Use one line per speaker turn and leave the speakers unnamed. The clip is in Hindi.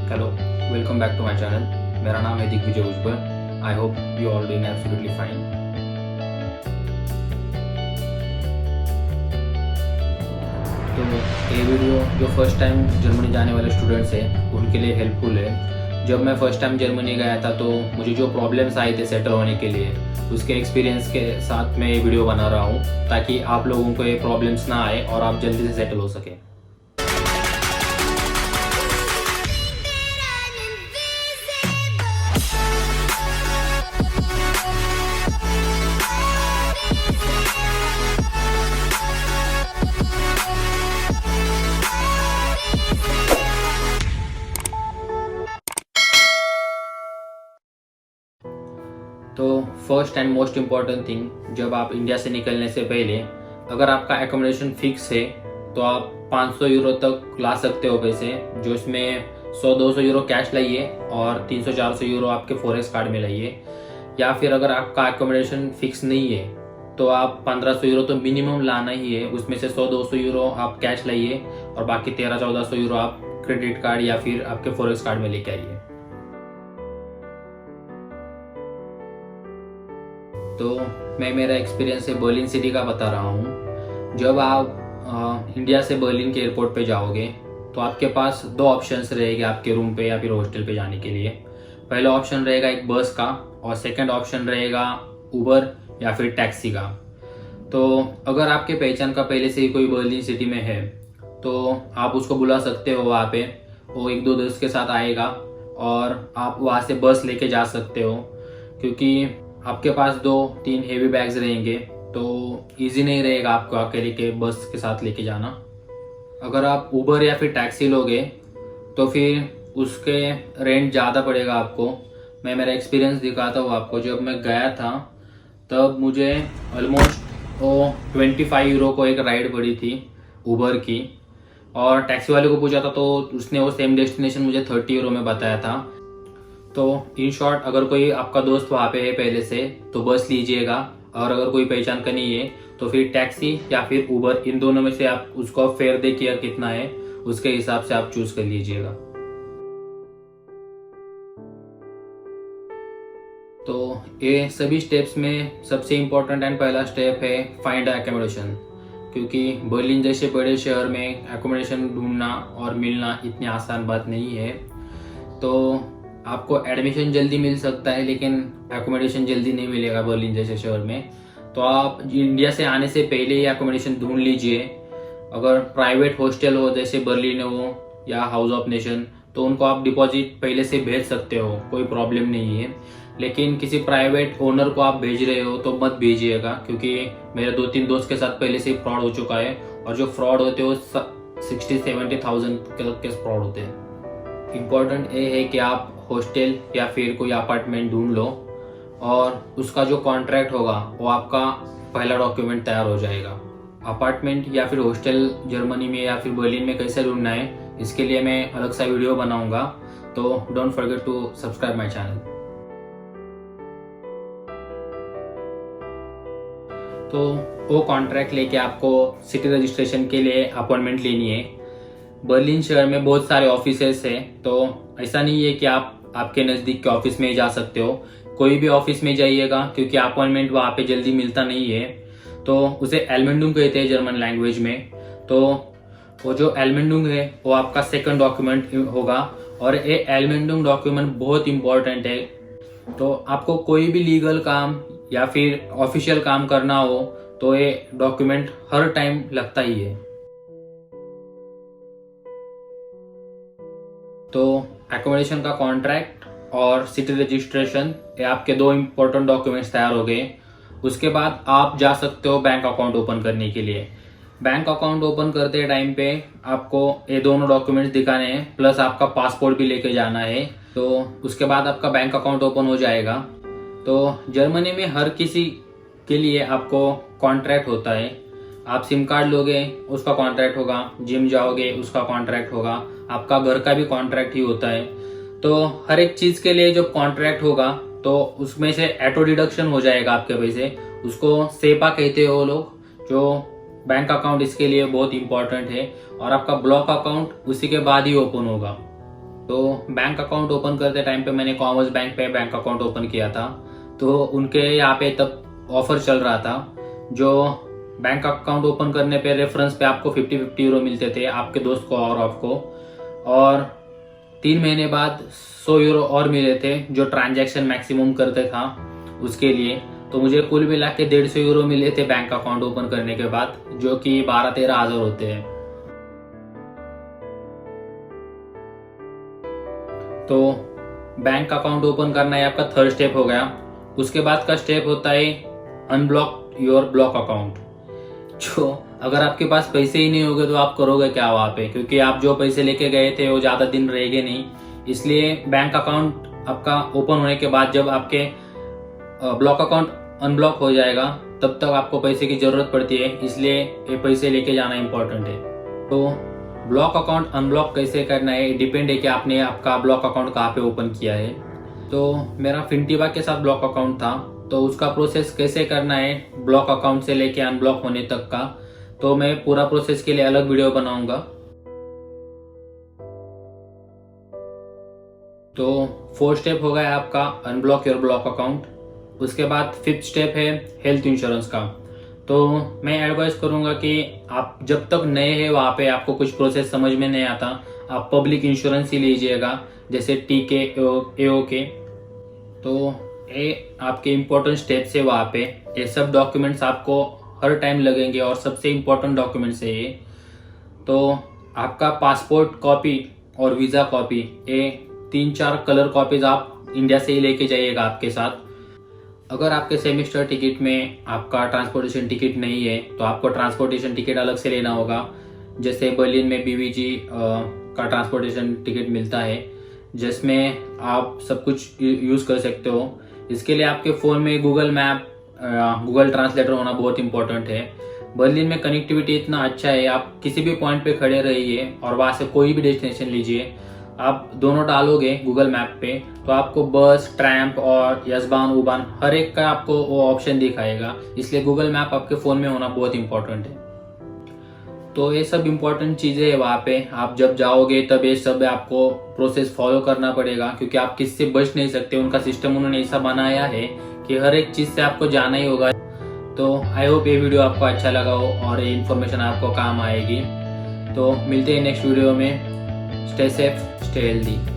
Hello, welcome back to my channel. मेरा नाम है Digvijay Ujjwal. I hope you all doing absolutely fine. तो ये वीडियो जो फर्स्ट टाइम जर्मनी जाने वाले स्टूडेंट्स हैं उनके लिए हेल्पफुल है। जब मैं फर्स्ट टाइम जर्मनी गया था तो मुझे जो प्रॉब्लम्स आए थे सेटल होने के लिए, उसके एक्सपीरियंस के साथ मैं ये वीडियो बना रहा हूँ ताकि आप लोगों को ये प्रॉब्लम्स ना आए और आप जल्दी से सेटल हो सके। तो first and most important thing, जब आप इंडिया से निकलने से पहले अगर आपका एकोमोडेशन फिक्स है तो आप 500 यूरो तक ला सकते हो पैसे, जो इसमें 100-200 यूरो कैश लाइए और 300-400 यूरो आपके फॉरेक्स कार्ड में लाइए। या फिर अगर आपका एकोमोडेशन फिक्स नहीं है तो आप 1500 यूरो तो मिनिमम लाना ही है, उसमें से 100-200 यूरो आप कैश लाइए और बाकी 1300-1400 यूरो आप क्रेडिट कार्ड या फिर आपके फॉरेक्स कार्ड में लेके आइए। तो मैं मेरा एक्सपीरियंस है बर्लिन सिटी का बता रहा हूँ। जब आप इंडिया से बर्लिन के एयरपोर्ट पे जाओगे तो आपके पास दो ऑप्शंस रहेंगे आपके रूम पे या फिर हॉस्टल पे जाने के लिए। पहला ऑप्शन रहेगा एक बस का और सेकंड ऑप्शन रहेगा उबर या फिर टैक्सी का। तो अगर आपके पहचान का पहले से ही कोई बर्लिन सिटी में है तो आप उसको बुला सकते हो वहाँ पे, वो 1-2 दोस्त के साथ आएगा और आप वहाँ से बस लेके जा सकते हो, क्योंकि आपके पास 2-3 हेवी बैग्स रहेंगे तो इजी नहीं रहेगा आपको अकेले के बस के साथ लेके जाना। अगर आप उबर या फिर टैक्सी लोगे तो फिर उसके रेंट ज़्यादा पड़ेगा आपको। मैं मेरा एक्सपीरियंस दिखाता हूँ आपको। जब मैं गया था तब मुझे ऑलमोस्ट 25 यूरो को एक राइड पड़ी थी उबर की, और टैक्सी वाले को पूछा था तो उसने वो सेम डेस्टिनेशन मुझे 30 यूरो में बताया था। तो इन शॉर्ट, अगर कोई आपका दोस्त वहाँ पे है पहले से तो बस लीजिएगा, और अगर कोई पहचान का नहीं है तो फिर टैक्सी या फिर उबर, इन दोनों में से आप उसको फेयर देखिए कितना है, उसके हिसाब से आप चूज कर लीजिएगा। तो ये सभी स्टेप्स में सबसे इम्पोर्टेंट एंड पहला स्टेप है फाइंड एकोमोडेशन, क्योंकि बर्लिन जैसे बड़े शहर में एकोमोडेशन ढूंढना और मिलना इतनी आसान बात नहीं है। तो आपको एडमिशन जल्दी मिल सकता है लेकिन एकोमोडेशन जल्दी नहीं मिलेगा बर्लिन जैसे शहर में। तो आप इंडिया से आने से पहले ही एकोमोडेशन ढूंढ लीजिए। अगर प्राइवेट हॉस्टल हो जैसे बर्लिन हो या हाउस ऑफ नेशन तो उनको आप डिपॉजिट पहले से भेज सकते हो, कोई प्रॉब्लम नहीं है। लेकिन किसी प्राइवेट ओनर को आप भेज रहे हो तो मत भेजिएगा, क्योंकि मेरे 2-3 दोस्त के साथ पहले से ही फ्रॉड हो चुका है, और जो फ्रॉड होते हैं वो 60-70,000 के फ्रॉड होते हैं। इम्पोर्टेंट ये है कि आप हॉस्टल या फिर कोई अपार्टमेंट ढूंढ लो और उसका जो कॉन्ट्रैक्ट होगा वो आपका पहला डॉक्यूमेंट तैयार हो जाएगा। अपार्टमेंट या फिर हॉस्टल जर्मनी में या फिर बर्लिन में कैसे ढूंढना है, इसके लिए मैं अलग सा वीडियो बनाऊंगा, तो don't forget to subscribe my channel. तो वो कॉन्ट्रैक्ट लेके आपको सिटी रजिस्ट्रेशन के लिए अपॉइंटमेंट लेनी है। बर्लिन शहर में बहुत सारे ऑफिसेस हैं, तो ऐसा नहीं है कि आप आपके नज़दीक के ऑफिस में ही जा सकते हो। कोई भी ऑफिस में जाइएगा, क्योंकि अपॉइंटमेंट वहाँ पे जल्दी मिलता नहीं है। तो उसे एलमेंडुंग कहते हैं जर्मन लैंग्वेज में। तो वो जो एलमेंडुंग है वो आपका सेकंड डॉक्यूमेंट होगा, और ये एलमेंडुंग डॉक्यूमेंट बहुत इंपॉर्टेंट है। तो आपको कोई भी लीगल काम या फिर ऑफिशियल काम करना हो तो ये डॉक्यूमेंट हर टाइम लगता ही है। तो एकोमोडेशन का कॉन्ट्रैक्ट और सिटी रजिस्ट्रेशन, ये आपके 2 इम्पोर्टेंट डॉक्यूमेंट्स तैयार हो गए। उसके बाद आप जा सकते हो बैंक अकाउंट ओपन करने के लिए। बैंक अकाउंट ओपन करते टाइम पे आपको ये दोनों डॉक्यूमेंट्स दिखाने हैं, प्लस आपका पासपोर्ट भी लेके जाना है। तो उसके बाद आपका बैंक अकाउंट ओपन हो जाएगा। तो जर्मनी में हर किसी के लिए आपको कॉन्ट्रैक्ट होता है। आप सिम कार्ड लोगे उसका कॉन्ट्रैक्ट होगा, जिम जाओगे उसका कॉन्ट्रैक्ट होगा, आपका घर का भी कॉन्ट्रैक्ट ही होता है। तो हर एक चीज के लिए जब कॉन्ट्रैक्ट होगा तो उसमें से ऑटो डिडक्शन हो जाएगा आपके पैसे, उसको सेपा कहते हो लोग। जो बैंक अकाउंट इसके लिए बहुत इंपॉर्टेंट है, और आपका ब्लॉक अकाउंट उसी के बाद ही ओपन होगा। तो बैंक अकाउंट ओपन करते टाइम पे मैंने कॉमर्स बैंक पे बैंक अकाउंट ओपन किया था। तो उनके यहाँ पे तब ऑफर चल रहा था, जो बैंक अकाउंट ओपन करने पे रेफरेंस पे आपको 50-50 यूरो मिलते थे, आपके दोस्त को और आपको, और 3 महीने बाद 100 यूरो और मिले थे जो ट्रांजैक्शन मैक्सिमम करते था उसके लिए। तो मुझे कुल मिला के 150 यूरो मिले थे बैंक अकाउंट ओपन करने के बाद, जो कि 12-13 हज़ार होते हैं। तो बैंक अकाउंट ओपन करना ये आपका थर्ड स्टेप हो गया। उसके बाद का स्टेप होता है अनब्लॉक योर ब्लॉक अकाउंट। जो अगर आपके पास पैसे ही नहीं होंगे तो आप करोगे क्या वहाँ पे, क्योंकि आप जो पैसे लेके गए थे वो ज़्यादा दिन रहेंगे नहीं। इसलिए बैंक अकाउंट आपका ओपन होने के बाद जब आपके ब्लॉक अकाउंट अनब्लॉक हो जाएगा तब तक आपको पैसे की ज़रूरत पड़ती है, इसलिए ये पैसे लेके जाना इम्पोर्टेंट है। तो ब्लॉक अकाउंट अनब्लॉक कैसे करना है डिपेंड है कि आपने आपका ब्लॉक अकाउंट कहाँ पे ओपन किया है। तो मेरा फिनटिवा के साथ ब्लॉक अकाउंट था, तो उसका प्रोसेस कैसे करना है ब्लॉक अकाउंट से लेके अनब्लॉक होने तक का, तो मैं पूरा प्रोसेस के लिए अलग वीडियो बनाऊंगा। तो 4th स्टेप हो गया आपका अनब्लॉक योर ब्लॉक अकाउंट। उसके बाद 5th स्टेप है हेल्थ इंश्योरेंस का। तो मैं एडवाइस करूंगा कि आप जब तक नए हैं वहाँ पे आपको कुछ प्रोसेस समझ में नहीं आता, आप पब्लिक इंश्योरेंस ही लीजिएगा, जैसे टीके एओके। तो ये आपके इम्पोर्टेंट स्टेप्स है वहाँ पे। ये सब डॉक्यूमेंट्स आपको हर टाइम लगेंगे और सबसे इम्पोर्टेंट डॉक्यूमेंट्स है ये। तो आपका पासपोर्ट कॉपी और वीज़ा कॉपी, ये 3-4 कलर कॉपीज आप इंडिया से ही लेके जाइएगा आपके साथ। अगर आपके सेमेस्टर टिकट में आपका ट्रांसपोर्टेशन टिकट नहीं है तो आपको ट्रांसपोर्टेशन टिकट अलग से लेना होगा। जैसे बर्लिन में बीवीजी का ट्रांसपोर्टेशन टिकट मिलता है, जिसमें आप सब कुछ यूज़ कर सकते हो। इसके लिए आपके फ़ोन में गूगल मैप, गूगल ट्रांसलेटर होना बहुत इंपॉर्टेंट है। बर्लिन में कनेक्टिविटी इतना अच्छा है, आप किसी भी पॉइंट पे खड़े रहिए और वहाँ से कोई भी डेस्टिनेशन लीजिए, आप दोनों डालोगे गूगल मैप पे तो आपको बस, ट्रैम्प और यस-बान, U-बान हर एक का आपको वो ऑप्शन दिखाएगा। इसलिए गूगल मैप आपके फ़ोन में होना बहुत इंपॉर्टेंट है। तो ये सब इम्पोर्टेंट चीज़ें हैं वहाँ पे। आप जब जाओगे तब ये सब आपको प्रोसेस फॉलो करना पड़ेगा, क्योंकि आप किससे बच नहीं सकते। उनका सिस्टम उन्होंने ऐसा बनाया है कि हर एक चीज़ से आपको जाना ही होगा। तो आई होप ये वीडियो आपको अच्छा लगा हो और ये इन्फॉर्मेशन आपको काम आएगी। तो मिलते हैं नेक्स्ट वीडियो में। Stay safe, stay healthy.